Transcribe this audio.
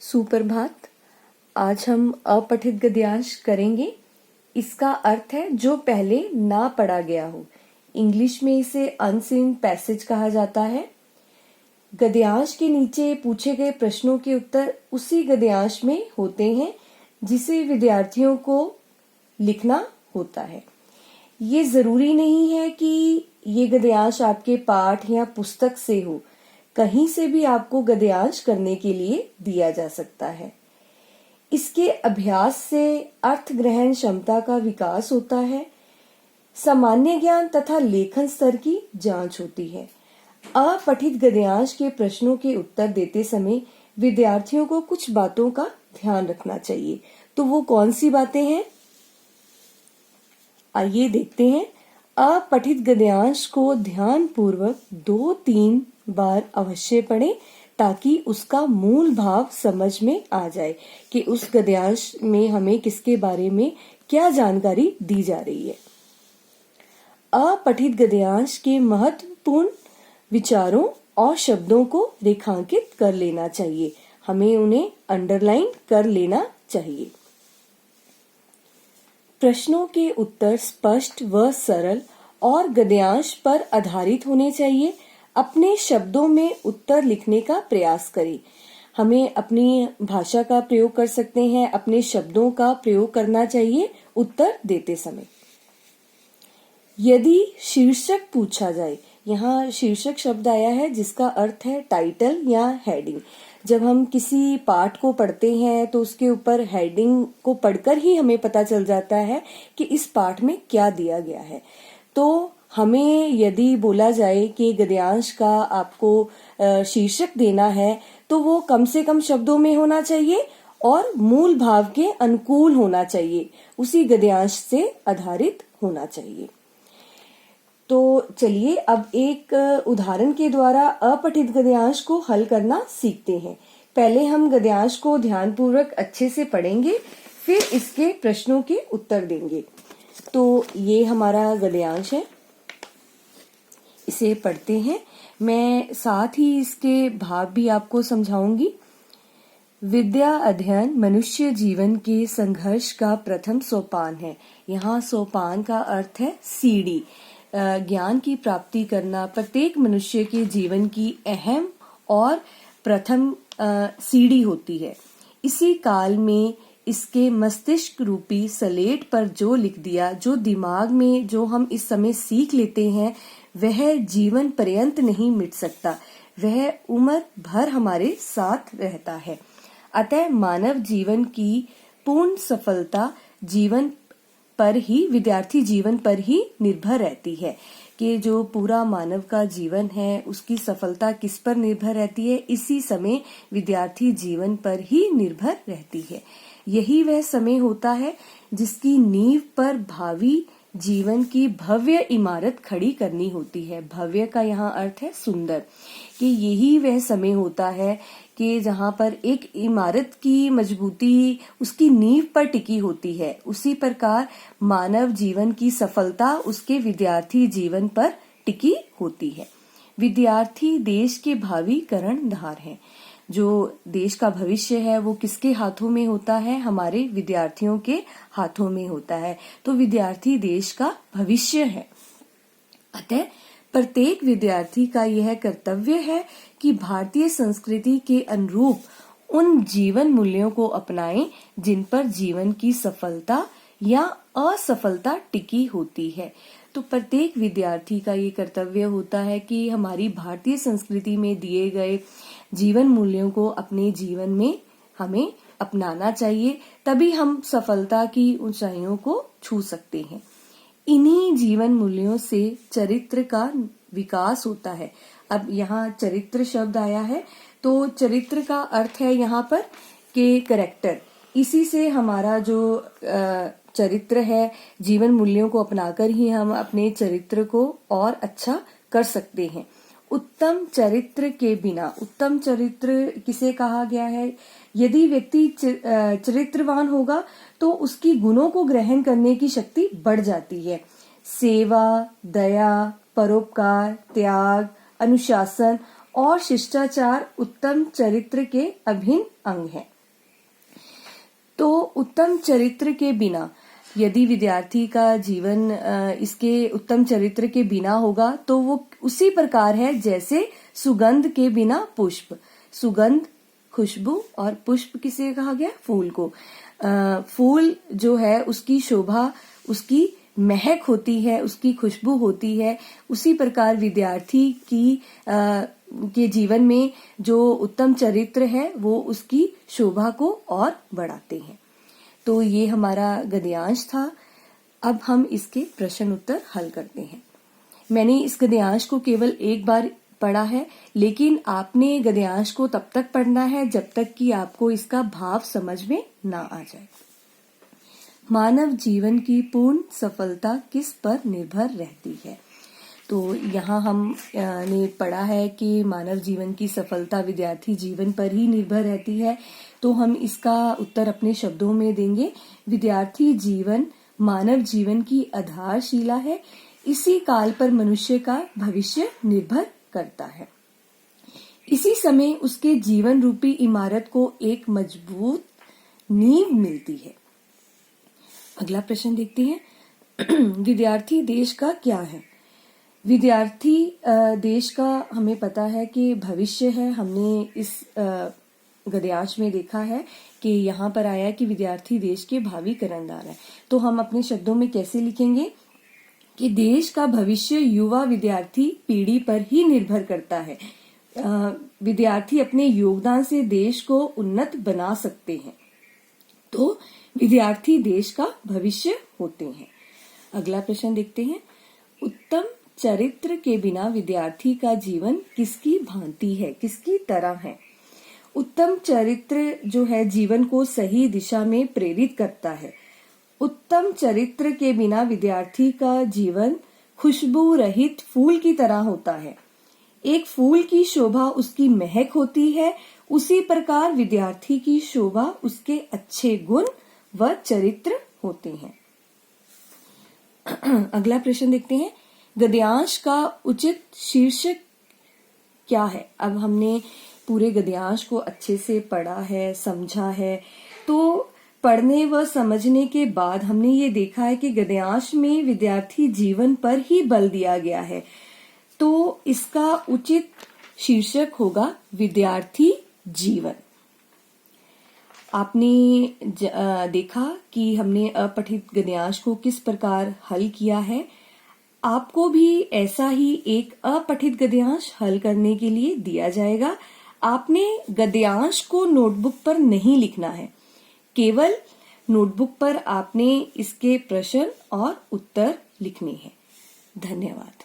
सुप्रभात। आज हम अपठित गद्यांश करेंगे। इसका अर्थ है जो पहले ना पढ़ा गया हो। इंग्लिश में इसे अनसीन पैसेज कहा जाता है। गद्यांश के नीचे पूछे गए प्रश्नों के उत्तर उसी गद्यांश में होते हैं जिसे विद्यार्थियों को लिखना होता है। ये जरूरी नहीं है कि ये गद्यांश आपके पाठ या पुस्तक से हो, कहीं से भी आपको गद्यांश करने के लिए दिया जा सकता है। इसके अभ्यास से अर्थ ग्रहण क्षमता का विकास होता है, सामान्य ज्ञान तथा लेखन स्तर की जांच होती है। अपठित गद्यांश के प्रश्नों के उत्तर देते समय विद्यार्थियों को कुछ बातों का ध्यान रखना चाहिए। तो वो कौन सी बातें हैं, आइए देखते हैं। अपठित गद्यांश को ध्यान पूर्वक 2-3 बार अवश्य पढ़ें ताकि उसका मूल भाव समझ में आ जाए कि उस गद्यांश में हमें किसके बारे में क्या जानकारी दी जा रही है। अपठित गद्यांश के महत्वपूर्ण विचारों और शब्दों को रेखांकित कर लेना चाहिए। हमें उन्हें अंडरलाइन कर लेना चाहिए। प्रश्नों के उत्तर स्पष्ट व सरल और गद्यांश पर आधारित होने चाहिए। अपने शब्दों में उत्तर लिखने का प्रयास करें। हमें अपनी भाषा का प्रयोग कर सकते हैं, अपने शब्दों का प्रयोग करना चाहिए उत्तर देते समय। यदि शीर्षक पूछा जाए, यहाँ शीर्षक शब्द आया है जिसका अर्थ है टाइटल या हेडिंग। जब हम किसी पाठ को पढ़ते हैं तो उसके ऊपर हेडिंग को पढ़कर ही हमें पता चल जाता है कि इस पाठ में क्या दिया गया है। तो हमें यदि बोला जाए कि गद्यांश का आपको शीर्षक देना है तो वो कम से कम शब्दों में होना चाहिए और मूल भाव के अनुकूल होना चाहिए, उसी गद्यांश से आधारित होना चाहिए। तो चलिए अब एक उदाहरण के द्वारा अपठित गद्यांश को हल करना सीखते हैं। पहले हम गद्यांश को ध्यानपूर्वक अच्छे से पढ़ेंगे, फिर इसके प्रश्नों के उत्तर देंगे। तो ये हमारा गद्यांश है, इसे पढ़ते हैं। मैं साथ ही इसके भाव भी आपको समझाऊंगी। विद्या अध्ययन मनुष्य जीवन के संघर्ष का प्रथम सोपान है। यहाँ सोपान का अर्थ है सीढ़ी। ज्ञान की प्राप्ति करना प्रत्येक मनुष्य के जीवन की अहम और प्रथम सीढ़ी होती है। इसी काल में इसके मस्तिष्क रूपी सलेट पर जो लिख दिया, जो दिमाग में जो हम इस समय सीख लेते हैं, वह जीवन पर्यंत नहीं मिट सकता, वह उम्र भर हमारे साथ रहता है। अतः मानव जीवन की पूर्ण सफलता जीवन पर ही, विद्यार्थी जीवन पर ही निर्भर रहती है कि जो पूरा मानव का जीवन है उसकी सफलता किस पर निर्भर रहती है, इसी समय विद्यार्थी जीवन पर ही निर्भर रहती है। यही वह समय होता है जिसकी नींव पर भावी जीवन की भव्य इमारत खड़ी करनी होती है। भव्य का यहाँ अर्थ है सुंदर, कि यही वह समय होता है कि जहाँ पर एक इमारत की मजबूती उसकी नींव पर टिकी होती है। उसी प्रकार मानव जीवन की सफलता उसके विद्यार्थी जीवन पर टिकी होती है। विद्यार्थी देश के भावी कर्णधार हैं। जो देश का भविष्य है वो किसके हाथों में होता है? हमारे विद्यार्थियों के हाथों में होता है। तो विद्यार्थी देश का भविष्य है। अतः प्रत्येक विद्यार्थी का यह कर्तव्य है कि भारतीय संस्कृति के अनुरूप उन जीवन मूल्यों को अपनाएं जिन पर जीवन की सफलता या असफलता टिकी होती है। तो प्रत्येक विद्यार्थी का ये कर्तव्य होता है कि हमारी भारतीय संस्कृति में दिए गए जीवन मूल्यों को अपने जीवन में हमें अपनाना चाहिए, तभी हम सफलता की ऊंचाइयों को छू सकते हैं। इन्हीं जीवन मूल्यों से चरित्र का विकास होता है। अब यहाँ चरित्र शब्द आया है, तो चरित्र का अर्थ है यहाँ पर कि कैरेक्टर। इसी से हमारा जो चरित्र है, जीवन मूल्यों को अपनाकर ही हम अपने चरित्र को और अच्छा कर सकते हैं। उत्तम चरित्र के बिना, उत्तम चरित्र किसे कहा गया है? यदि व्यक्ति चरित्रवान होगा तो उसकी गुणों को ग्रहण करने की शक्ति बढ़ जाती है। सेवा, दया, परोपकार, त्याग, अनुशासन और शिष्टाचार उत्तम चरित्र के अभिन्न अंग हैं। उत्तम चरित्र के बिना, यदि विद्यार्थी का जीवन इसके उत्तम चरित्र के बिना होगा तो वो उसी प्रकार है जैसे सुगंध के बिना पुष्प। सुगंध खुशबू और पुष्प किसे कहा गया? फूल को। फूल जो है उसकी शोभा, उसकी महक होती है, उसकी खुशबू होती है। उसी प्रकार विद्यार्थी की के जीवन में जो उत्तम चरित्र है वो उसकी शोभा को और बढ़ाते हैं। तो ये हमारा गद्यांश था। अब हम इसके प्रश्न उत्तर हल करते हैं। मैंने इस गद्यांश को केवल एक बार पढ़ा है, लेकिन आपने गद्यांश को तब तक पढ़ना है जब तक कि आपको इसका भाव समझ में ना आ जाए। मानव जीवन की पूर्ण सफलता किस पर निर्भर रहती है? तो यहाँ हमने पढ़ा है कि मानव जीवन की सफलता विद्यार्थी जीवन पर ही निर्भर रहती है। तो हम इसका उत्तर अपने शब्दों में देंगे। विद्यार्थी जीवन मानव जीवन की आधारशिला है। इसी काल पर मनुष्य का भविष्य निर्भर करता है। इसी समय उसके जीवन रूपी इमारत को एक मजबूत नींव मिलती है। अगला प्रश्न देखते हैं। विद्यार्थी देश का क्या है? विद्यार्थी देश का हमें पता है कि भविष्य है। हमने इस गद्यांश में देखा है कि यहाँ पर आया कि विद्यार्थी देश के भावी कर्णधार है। तो हम अपने शब्दों में कैसे लिखेंगे कि देश का भविष्य युवा विद्यार्थी पीढ़ी पर ही निर्भर करता है। विद्यार्थी अपने योगदान से देश को उन्नत बना सकते हैं। तो विद्यार्थी देश का भविष्य होते हैं। अगला प्रश्न देखते हैं। उत्तम चरित्र के बिना विद्यार्थी का जीवन किसकी भांति है, किसकी तरह है? उत्तम चरित्र जो है जीवन को सही दिशा में प्रेरित करता है। उत्तम चरित्र के बिना विद्यार्थी का जीवन खुशबू रहित फूल की तरह होता है। एक फूल की शोभा उसकी महक होती है, उसी प्रकार विद्यार्थी की शोभा उसके अच्छे गुण व चरित्र होते हैं। अगला प्रश्न देखते हैं। गद्यांश का उचित शीर्षक क्या है? अब हमने पूरे गद्यांश को अच्छे से पढ़ा है, समझा है। तो पढ़ने व समझने के बाद हमने ये देखा है कि गद्यांश में विद्यार्थी जीवन पर ही बल दिया गया है। तो इसका उचित शीर्षक होगा विद्यार्थी जीवन। आपने देखा कि हमने अपठित गद्यांश को किस प्रकार हल किया है। आपको भी ऐसा ही एक अपठित गद्यांश हल करने के लिए दिया जाएगा। आपने गद्यांश को नोटबुक पर नहीं लिखना है, केवल नोटबुक पर आपने इसके प्रश्न और उत्तर लिखने हैं। धन्यवाद।